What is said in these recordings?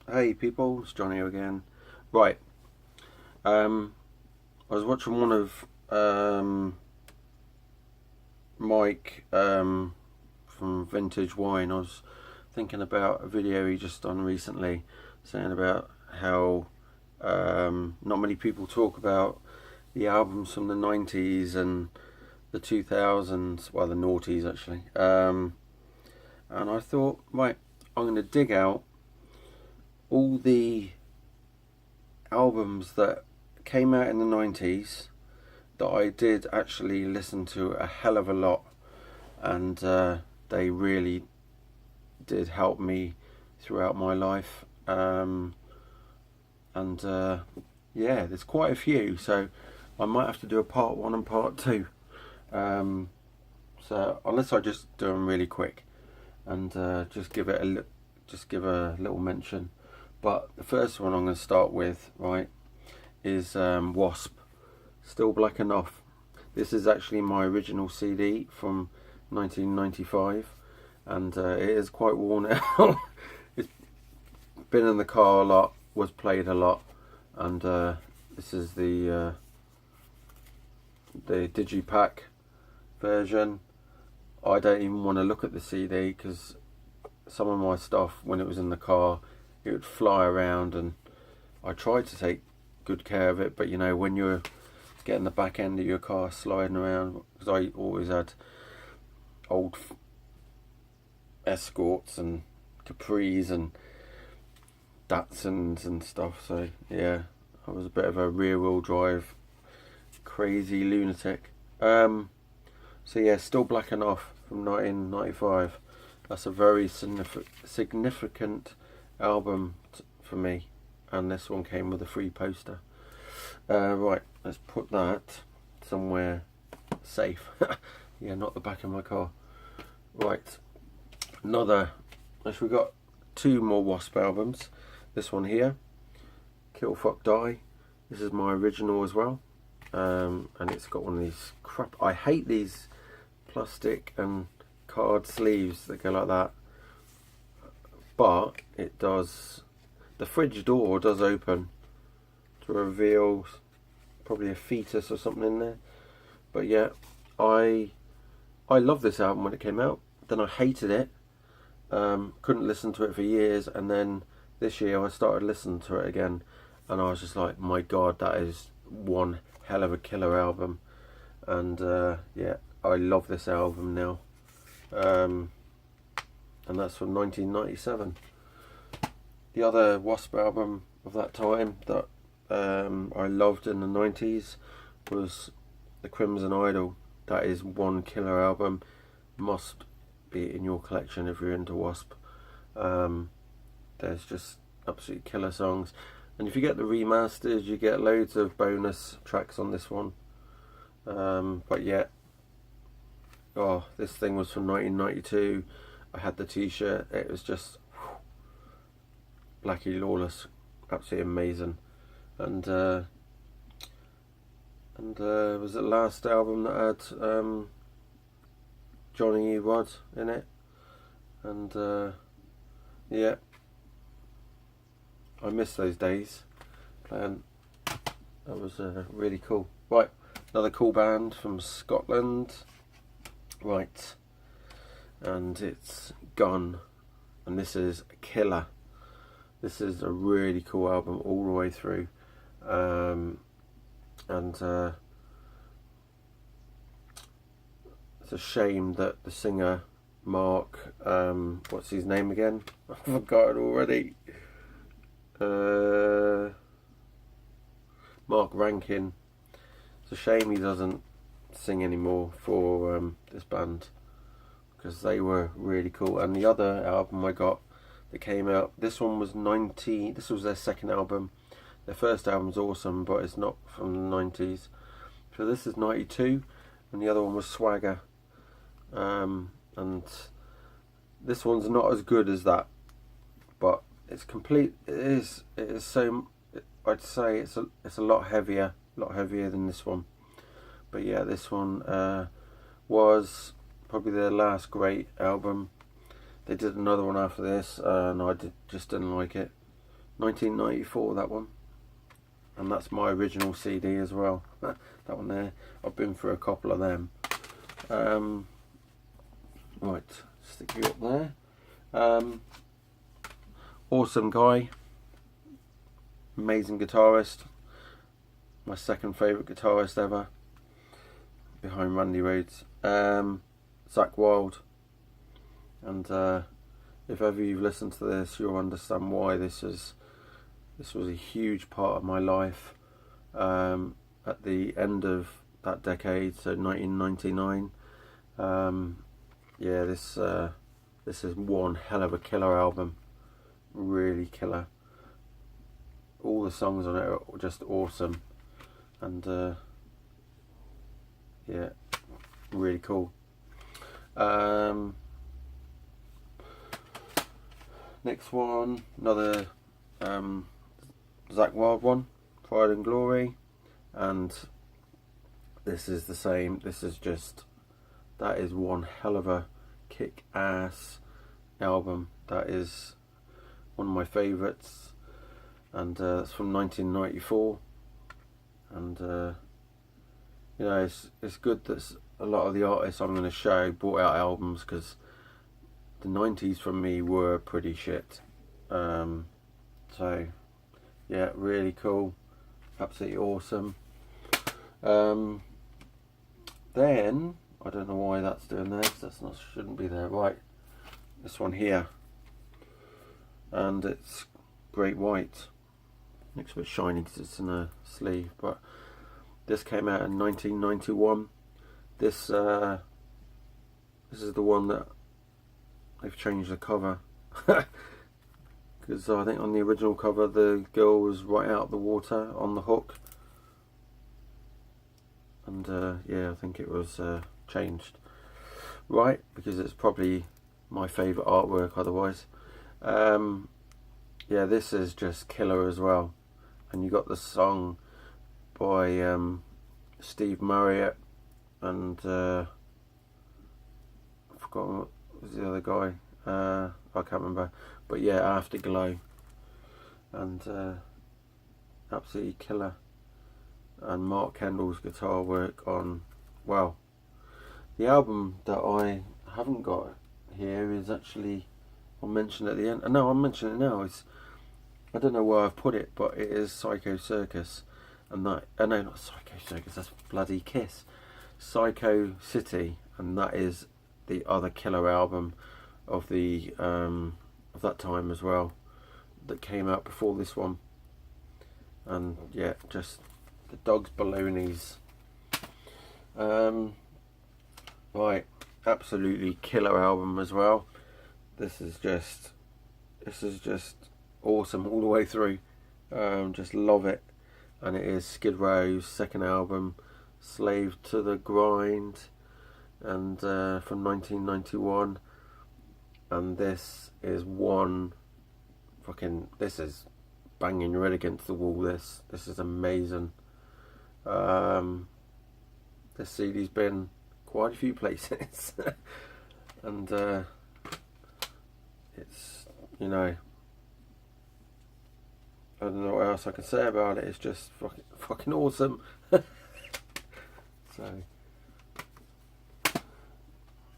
Hey people, it's Johnny again. Right, I was watching one of Mike from Vintage Wine. I was thinking about a video he just done recently, saying about how not many people talk about the albums from the 90s and the 2000s, well, the noughties actually. And I thought, right, I'm going to dig out all the albums that came out in the 90s that I did actually listen to a hell of a lot, and they really did help me throughout my life. And yeah, there's quite a few, so I might have to do a part one and part two. Um, so unless I just do them really quick and just give a little mention. But the first one I'm going to start with, right, is Wasp, Still Black Enough. This is actually my original CD from 1995, and it is quite worn out. It's been in the car a lot, was played a lot, and this is the digipack version. I don't even want to look at the CD because some of my stuff, when it was in the car, it would fly around, and I tried to take good care of it, but you know, when you're getting the back end of your car sliding around, because I always had old Escorts and Capris and Datsuns and stuff, so yeah, I was a bit of a rear wheel drive crazy lunatic. So yeah, Still Black Enough from 1995. That's a very significant album for me, and this one came with a free poster. Right, let's put that somewhere safe. Yeah, not the back of my car. Right, we got two more Wasp albums. This one here, Kill Fuck Die. This is my original as well, and it's got one of these crap. I hate these plastic and card sleeves that go like that, but it does. The fridge door does open to reveal probably a fetus or something in there. But yeah, I loved this album when it came out. Then I hated it. Couldn't listen to it for years, and then this year I started listening to it again, and I was just like, my God, that is one hell of a killer album. And yeah, I love this album now. And that's from 1997. The other Wasp album of that time that I loved in the 90s was The Crimson Idol. That is one killer album. Must be in your collection if you're into Wasp. There's just absolutely killer songs. And if you get the remasters, you get loads of bonus tracks on this one. But yeah, oh, this thing was from 1992. I had the t-shirt. It was just Blackie Lawless, absolutely amazing. And was the last album that had Johnny E. Rod in it. And yeah, I miss those days playing. That was really cool. Right, another cool band from Scotland. Right, and it's Gun, and this is a killer. This is a really cool album all the way through, and it's a shame that the singer Mark, what's his name again? I forgot it already. Mark Rankin. It's a shame he doesn't sing anymore for this band, because they were really cool. And the other album I got that came out, this one was this was their second album. Their first album's awesome, but it's not from the 90s. So this is 92, and the other one was Swagger. And this one's not as good as that, but it's complete. It is so. I'd say it's a lot heavier than this one. But yeah, this one was probably their last great album. They did another one after this, and just didn't like it. 1994, that one. And that's my original CD as well. That one there. I've been through a couple of them. Right, stick you up there. Awesome guy. Amazing guitarist. My second favourite guitarist ever. Behind Randy Rhoads. Zakk Wylde. And if ever you've listened to this, you'll understand why this was a huge part of my life. At the end of that decade, so 1999. Yeah, this is one hell of a killer album. Really killer. All the songs on it are just awesome, and yeah, really cool. Next one, another Zakk Wylde one, Pride and Glory, and this is the same. This is just, that is one hell of a kick-ass album. That is one of my favourites, and it's from 1994. And you know, it's good that a lot of the artists I'm going to show brought out albums, because the 90s for me were pretty shit. So yeah, really cool, absolutely awesome. Then I don't know why that's doing there, 'cause that's not, shouldn't be there. Right, this one here, and it's Great White. Looks a bit shiny because it's in a sleeve, but this came out in 1991. This is the one that they've changed the cover, because I think on the original cover the girl was right out of the water on the hook, and yeah, I think it was changed, right, because it's probably my favourite artwork otherwise. Yeah, this is just killer as well. And you got the song by Steve Marriott and I forgot what was the other guy. I can't remember, but yeah, Afterglow, and absolutely killer. And Mark Kendall's guitar work on, well, the album that I haven't got here is actually, I'll mention at the end. No, I'll mention it now. It's, I don't know where I've put it, but it is Psycho Circus, and that, no, not Psycho Circus, that's bloody Kiss. Psycho City, and that is the other killer album of the of that time as well, that came out before this one. And yeah, just the Dogs Balonies. Right, absolutely killer album as well. This is just awesome all the way through. Just love it. And it is Skid Row's second album, Slave to the Grind, and from 1991. And this is one fucking, this is banging your head against the wall. This is amazing. This CD's been quite a few places and it's, you know, I don't know what else I can say about it. It's just fucking awesome. So,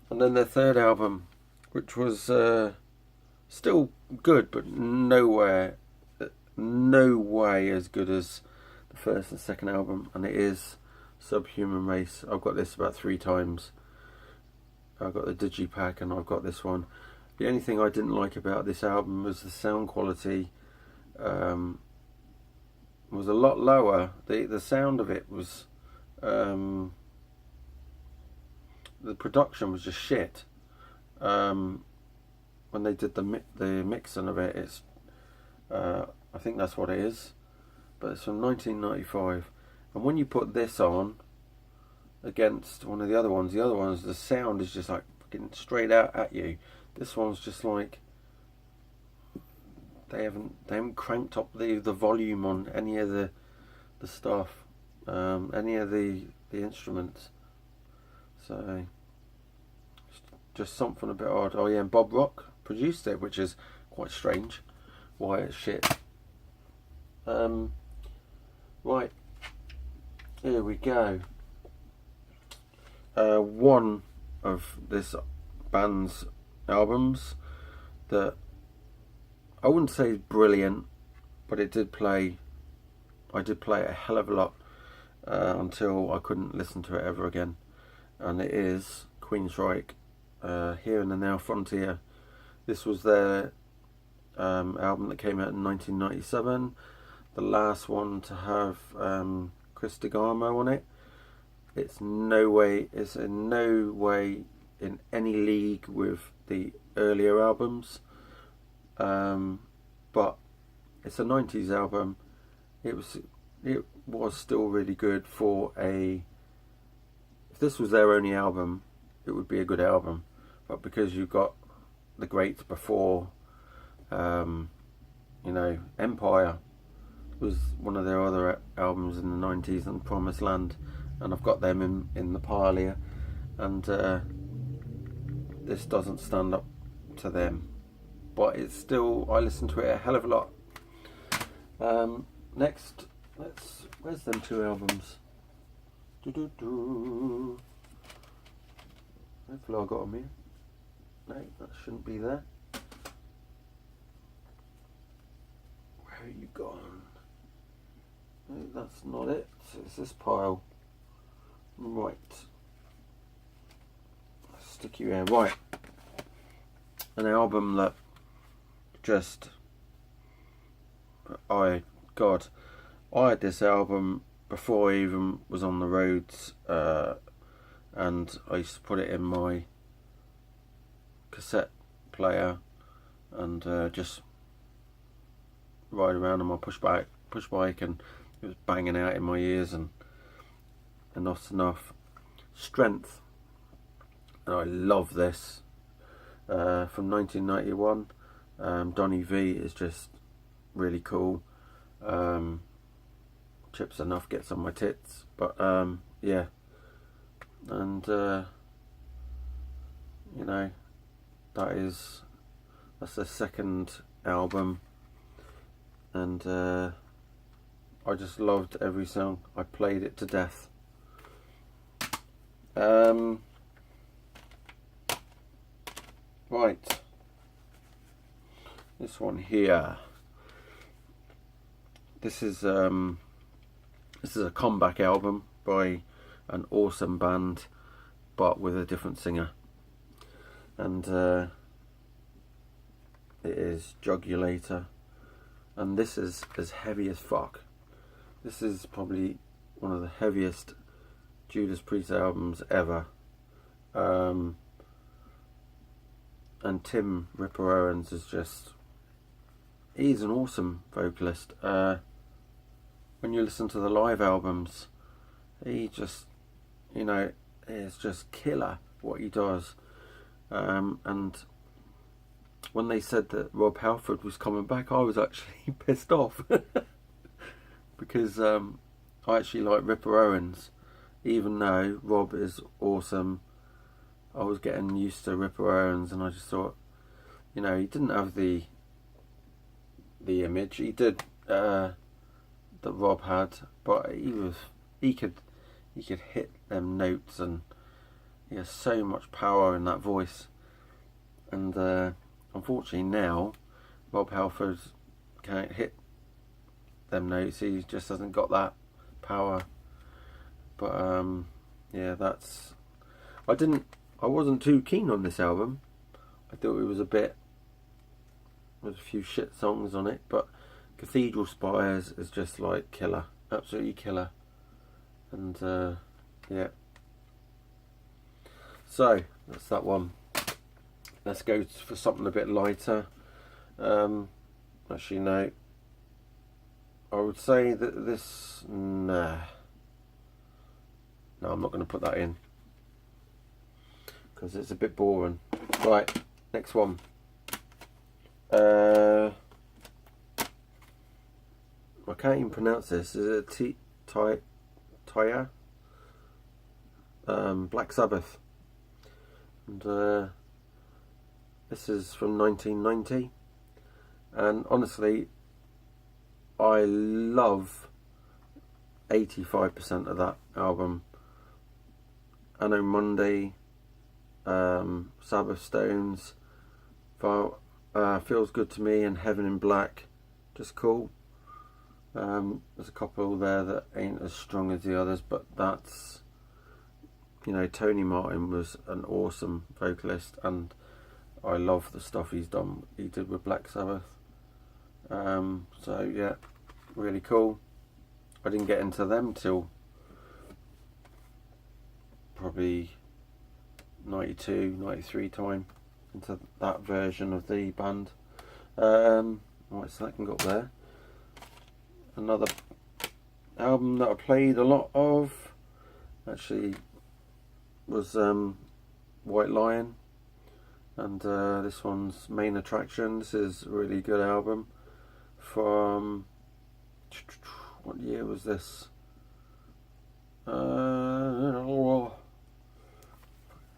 and then their third album, which was still good, but no way as good as the first and second album, and it is Subhuman Race. I've got this about 3 times. I've got the digipack and I've got this one. The only thing I didn't like about this album was the sound quality was a lot lower. The sound of it was the production was just shit. When they did the mixing of it, it's I think that's what it is, but it's from 1995. And when you put this on against one of the other ones, the sound is just like fucking straight out at you. This one's just like, they haven't cranked up the volume on any of the stuff, any of the instruments. So just something a bit odd. Oh yeah, and Bob Rock produced it, which is quite strange. Why it's shit. Right, here we go. One of this band's albums that I wouldn't say is brilliant, but it did play. I did play it a hell of a lot until I couldn't listen to it ever again, and it is Queensryche, Here and the Now Frontier. This was their album that came out in 1997, the last one to have Chris DeGarmo on it. It's in no way in any league with the earlier albums, but it's a 90s album. It was still really good for a. If this was their only album, it would be a good album, but because you've got the greats before, Empire was one of their other albums in the 90s, and Promised Land, and I've got them in the pile here, and this doesn't stand up to them, but it's still, I listen to it a hell of a lot. Next, where's them two albums? Hopefully I got them here. No, that shouldn't be there. Where are you gone? No, that's not it. It's this pile. Right. I'll stick you here. Right. An album that just... I had this album before I even was on the roads, and I used to put it in my cassette player and just ride around on my push bike, and it was banging out in my ears, and enough's enough. Strength, and I love this, from 1991. Donny V is just really cool. Chips Enough gets on my tits, but yeah, and that's their second album, and I just loved every song. I played it to death. Right, this one here. This is a comeback album by an awesome band, but with a different singer, and it is Jugulator, and this is as heavy as fuck. This is probably one of the heaviest Judas Priest albums ever, and Tim Ripper Owens is just, he's an awesome vocalist. When you listen to the live albums, he just, it's just killer what he does. And when they said that Rob Halford was coming back, I was actually pissed off because I actually like Ripper Owens, even though Rob is awesome. I was getting used to Ripper Owens, and I just thought, he didn't have the image he did that Rob had, but he could hit them notes, and he has so much power in that voice. And unfortunately now Rob Halford can't hit them notes. He just hasn't got that power. But yeah, I wasn't too keen on this album. I thought it was with a few shit songs on it, but Cathedral Spires is just like killer, absolutely killer. And yeah, so that's that one. Let's go for something a bit lighter. Actually no, I would say that this, no, I'm not going to put that in because it's a bit boring. Right, next one. I can't even pronounce this. Is it Taya? Black Sabbath. And this is from 1990. And honestly, I love 85% of that album. Anno Monday, Sabbath Stones, Feels Good to Me, and Heaven in Black, just cool. There's a couple there that ain't as strong as the others, but that's, you know, Tony Martin was an awesome vocalist, and I love the stuff he did with Black Sabbath. So yeah, really cool. I didn't get into them till probably 92, 93 time, into that version of the band. Right, so that can go up there. Another album that I played a lot of actually was White Lion, and this one's Main Attraction. This is a really good album from, what year was this?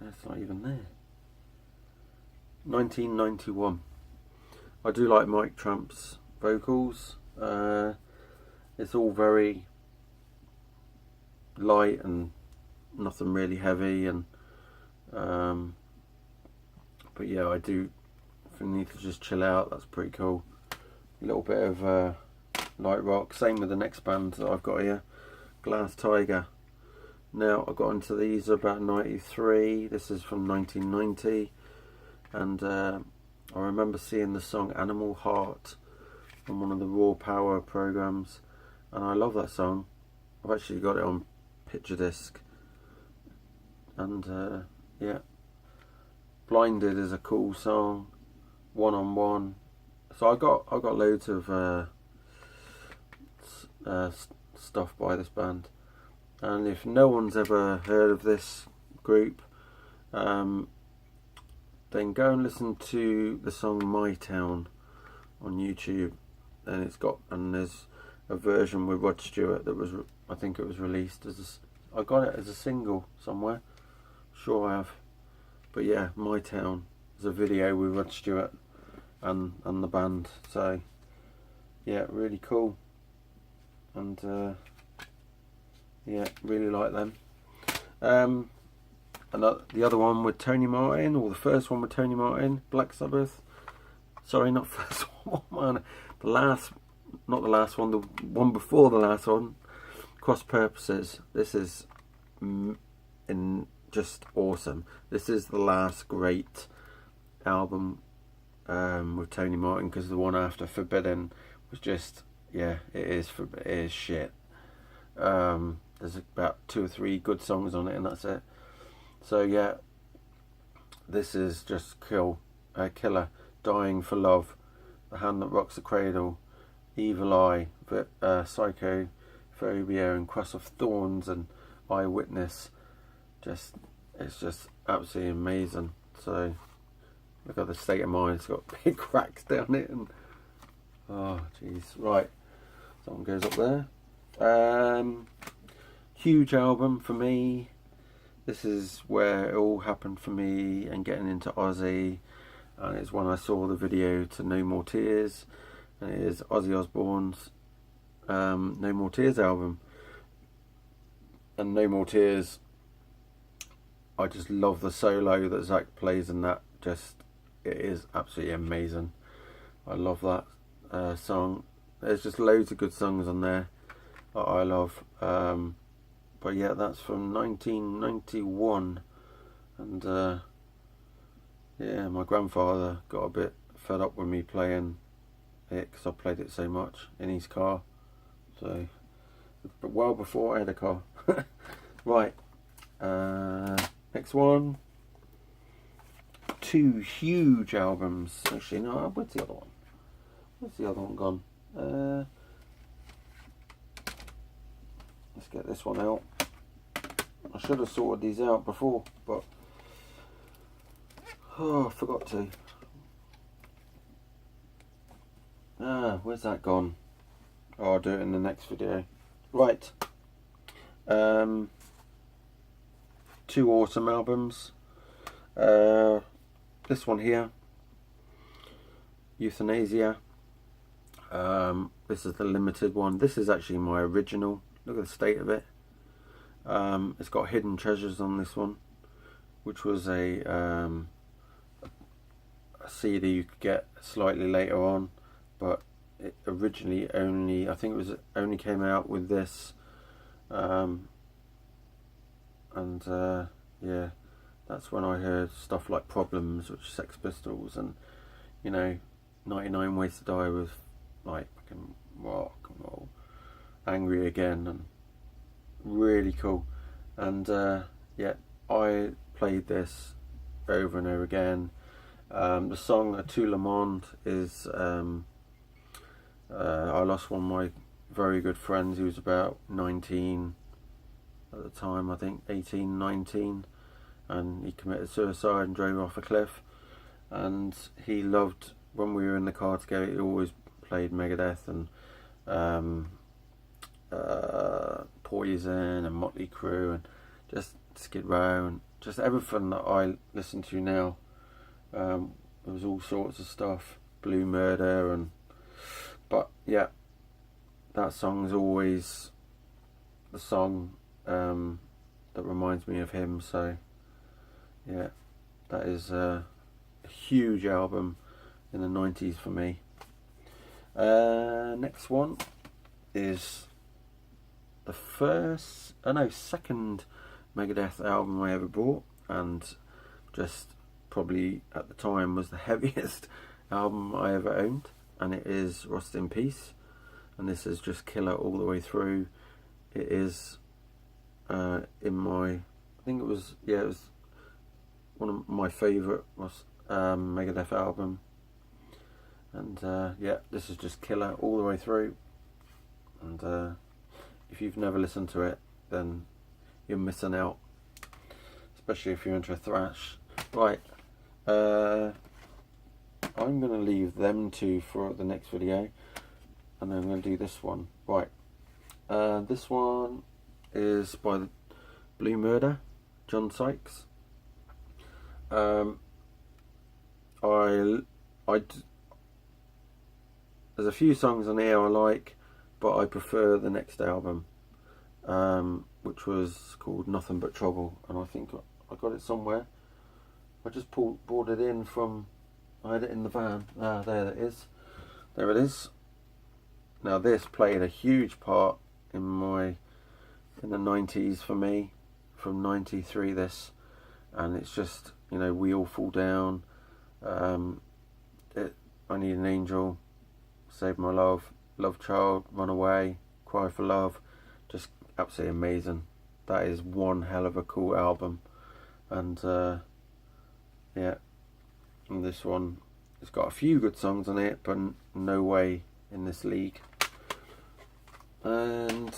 It's not even there. 1991. I do like Mike Tramp's vocals. It's all very light and nothing really heavy, and but yeah, I do, if you need to just chill out, that's pretty cool. A little bit of light rock. Same with the next band that I've got here, Glass Tiger. Now, I got into these about 93. This is from 1990, and I remember seeing the song Animal Heart on one of the Raw Power programs, and I love that song. I've actually got it on picture disc, and yeah, Blinded is a cool song. One on One. So I got loads of stuff by this band, and if no one's ever heard of this group, then go and listen to the song My Town on YouTube. And there's a version with Rod Stewart that was, I think it was released as I got it as a single somewhere, sure I have. But yeah, My Town is a video with Rod Stewart and the band. So yeah, really cool, and yeah, really like them. And the other one with Tony Martin, or the first one with Tony Martin, Black Sabbath. Sorry, not first one, not the last one, the one before the last one, Cross Purposes. This is just awesome. This is the last great album with Tony Martin, because the one after, Forbidden, was just, yeah, it is shit. There's about 2 or 3 good songs on it, and that's it. So yeah, this is just killer. Dying for Love, The Hand That Rocks the Cradle, Evil Eye, Psychophobia, and Cross of Thorns, and Eyewitness. It's just absolutely amazing. So look at the State of Mind. It's got big cracks down it, and oh jeez. Right, someone goes up there. Huge album for me. This is where it all happened for me, and getting into Ozzy. And it's when I saw the video to No More Tears, and it is Ozzy Osbourne's No More Tears album. And No More Tears, I just love the solo that Zach plays in that. It is absolutely amazing. I love that song. There's just loads of good songs on there that I love. But yeah, that's from 1991, and yeah, my grandfather got a bit fed up with me playing it, because I played it so much in his car. So, but well before I had a car. Right, next one. 2 huge albums. Actually, no, where's the other one? Where's the other one gone? Let's get this one out. I should have sorted these out before, but oh, I forgot to. Where's that gone? Oh, I'll do it in the next video. Right. 2 awesome albums. This one here, Euthanasia. This is the limited one. This is actually my original. Look at the state of it. It's got hidden treasures on this one, which was a CD you could get slightly later on, but it originally only, I think it was only came out with this, yeah, that's when I heard stuff like Problems, which is Sex Pistols, and 99 Ways to Die with like fucking rock and roll, Angry Again, and really cool. And yeah, I played this over and over again. The song "A Tout Le Monde" is I lost one of my very good friends. He was about 19 at the time, I think 18, 19, and he committed suicide and drove off a cliff. And he loved, when we were in the car together, he always played Megadeth and Poison and Motley Crue and just Skid Row and just everything that I listen to now. There was all sorts of stuff, Blue Murder, but yeah, that song is always the song that reminds me of him. So yeah, that is a huge album in the 90s for me. Next one is the second Megadeth album I ever bought, and just probably at the time was the heaviest album I ever owned, and it is Rust in Peace, and this is just killer all the way through. It is in my, I think it was one of my favourite Megadeth album, and yeah, this is just killer all the way through. And if you've never listened to it, then you're missing out, especially if you're into thrash. Right, I'm going to leave them two for the next video, and then I'm going to do this one. Right, this one is by the Blue Murder, John Sykes. There's a few songs on here I like, but I prefer the next album, which was called Nothing But Trouble, and I think I got it somewhere. I just brought it in from, I had it in the van. There it is. There it is. Now this played a huge part in the 90s for me, from 93 this, and it's just, We All Fall Down, I Need an Angel, Save My Love, Love Child, Run Away, Cry for Love, just absolutely amazing. That is one hell of a cool album. And yeah, and this one, it's got a few good songs on it, but no way in this league. And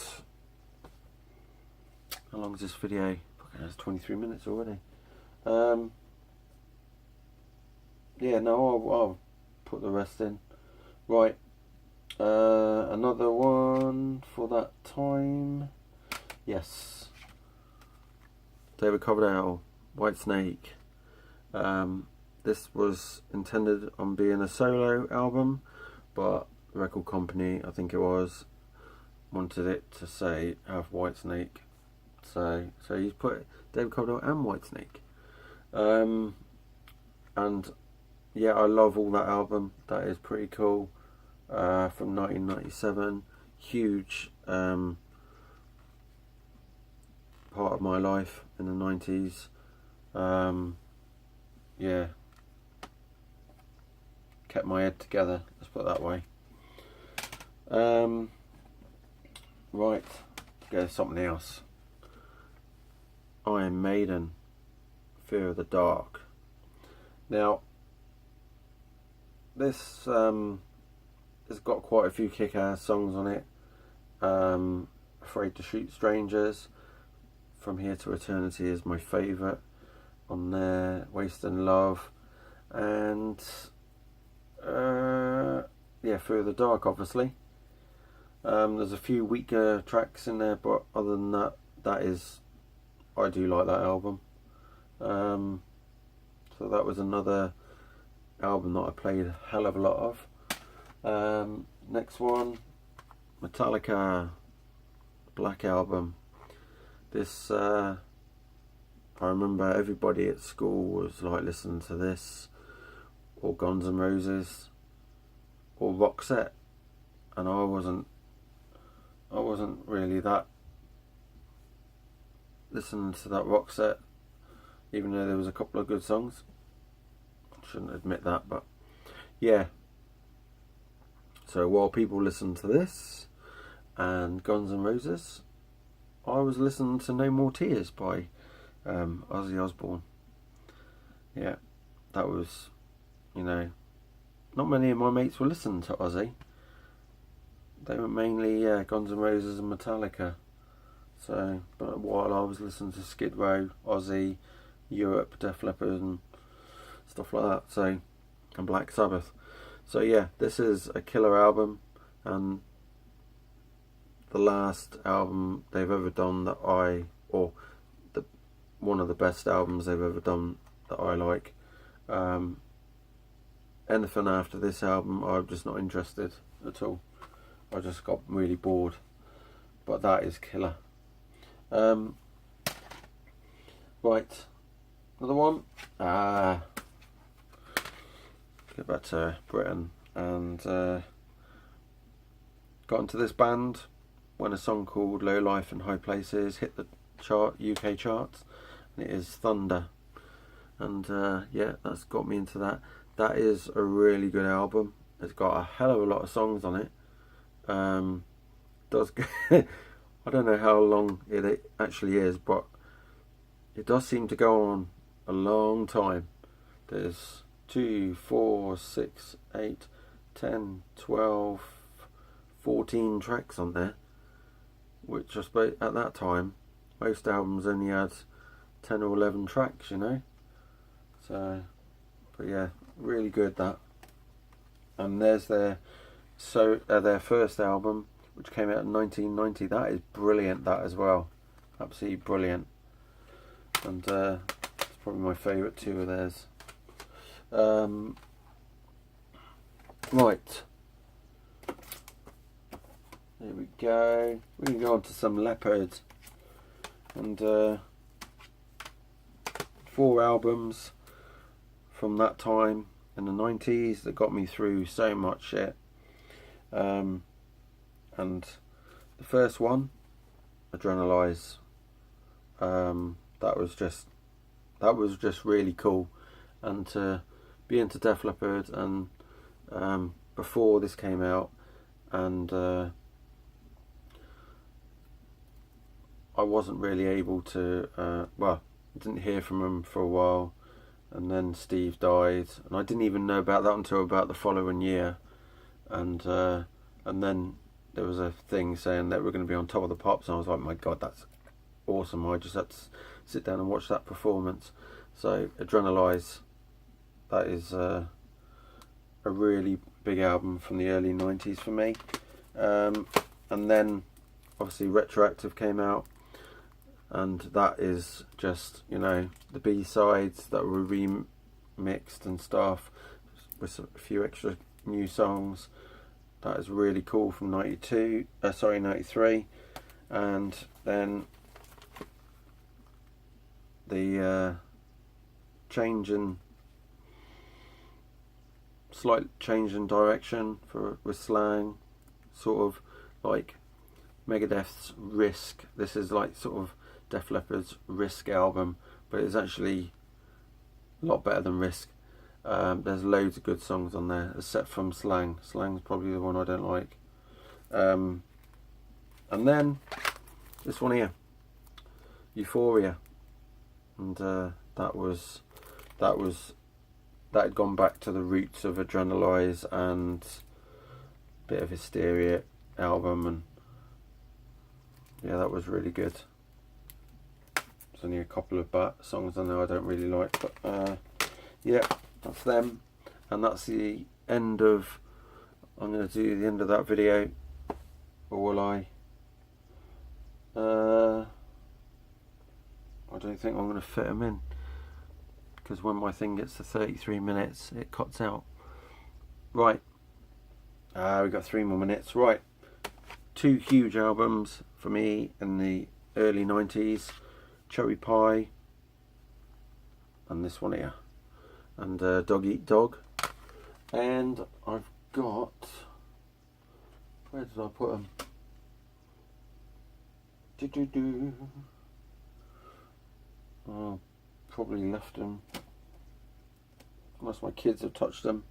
how long is this video? Fucking, that's 23 minutes already. Yeah, no, I'll put the rest in. Right, another one for that time. Yes, David Coverdale, White Snake. This was intended on being a solo album, but the record company, I think it was, wanted it to say have White Snake, so he's put David Coverdale and White Snake. And yeah, I love all that album. That is pretty cool. From 1997, huge part of my life in the 90s. Yeah, kept my head together, let's put it that way. Right, let's go to something else. Iron Maiden, Fear of the Dark. Now, this has got quite a few kick-ass songs on it. Afraid to Shoot Strangers, From Here to Eternity is my favourite on there, Wasting Love, and yeah, Fear of the Dark, obviously. There's a few weaker tracks in there, but other than that, I do like that album. So that was another album that I played a hell of a lot of. next one, Metallica, Black Album. This, I remember everybody at school was like listening to this, or Guns N' Roses, or Roxette, and I wasn't really that listening to that Roxette, even though there was a couple of good songs. I shouldn't admit that, but yeah. So while people listened to this and Guns N' Roses, I was listening to No More Tears by Ozzy Osbourne. Yeah, that was, you know, not many of my mates were listening to Ozzy. They were mainly Guns N' Roses and Metallica. So, but while I was listening to Skid Row, Ozzy, Europe, Def Leppard and stuff like that, so, and Black Sabbath. So yeah, this is a killer album, and the last album they've ever done that one of the best albums they've ever done that I like. Anything after this album, I'm just not interested at all. I just got really bored. But that is killer. Right, another one. Get back to Britain, and got into this band when a song called Low Life and High Places hit the UK charts, and it is Thunder. And yeah, that's got me into that. That is a really good album. It's got a hell of a lot of songs on it. Does I don't know how long it actually is, but it does seem to go on a long time. There's 2, 4, 6, 8, 10, 12, 14 tracks on there, which I suppose at that time most albums only had 10 or 11 tracks, you know. So, but yeah, really good that. And there's their first album, which came out in 1990. That is brilliant, that as well. Absolutely brilliant. And it's probably my favourite two of theirs. Right. There we go. We can go on to some Leopard. And 4 albums from that time in the 90s that got me through so much shit. And the first one, Adrenalize, that was just really cool. And to be into Def Leppard, and before this came out, and I wasn't really able to didn't hear from him for a while, and then Steve died, and I didn't even know about that until about the following year, and then there was a thing saying that we're going to be on Top of the Pops, and I was like, my god, that's awesome. I just had to sit down and watch that performance. So Adrenalize, that is a really big album from the early 90s for me. And then obviously Retroactive came out, and that is just, you know, the B-sides that were remixed and stuff with a few extra new songs. That is really cool, from 93. And then the slight change in direction with slang, sort of like Megadeth's Risk. This is like sort of Def Leppard's Risk album, but it's actually a lot better than Risk. There's loads of good songs on there, except from Slang. Slang's probably the one I don't like. And then this one here, Euphoria, and that had gone back to the roots of Adrenalize and a bit of Hysteria album, and yeah, that was really good. There's only a couple of songs on there I don't really like, but yeah, that's them, and that's the end of. I'm going to do the end of that video, or will I? I don't think I'm going to fit them in, because when my thing gets to 33 minutes, it cuts out. Right, We've got 3 more minutes. Right, 2 huge albums for me in the early 90s. Cherry Pie and this one here. And Dog Eat Dog. And I've got... Where did I put them? Oh, probably left them. Unless my kids have touched them.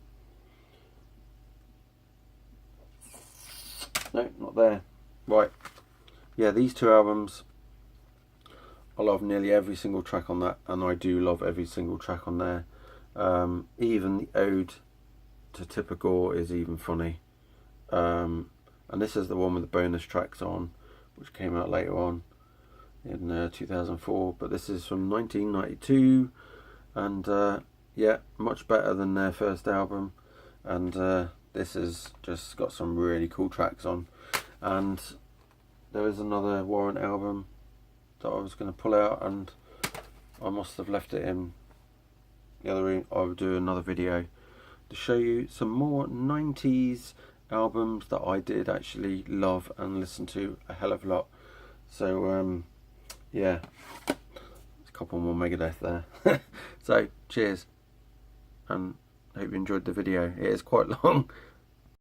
No, not there. Right. Yeah, these 2 albums, I love nearly every single track on that, and I do love every single track on there. Even the Ode to Typical is even funny. And this is the one with the bonus tracks on, which came out later on in 2004. But this is from 1992, and yeah, much better than their first album. And this has just got some really cool tracks on. And there is another Warrant album that I was going to pull out, and I must have left it in the other room. I will do another video to show you some more 90s albums that I did actually love and listen to a hell of a lot. So yeah, a couple more Megadeth there. So cheers, and I hope you enjoyed the video. It is quite long.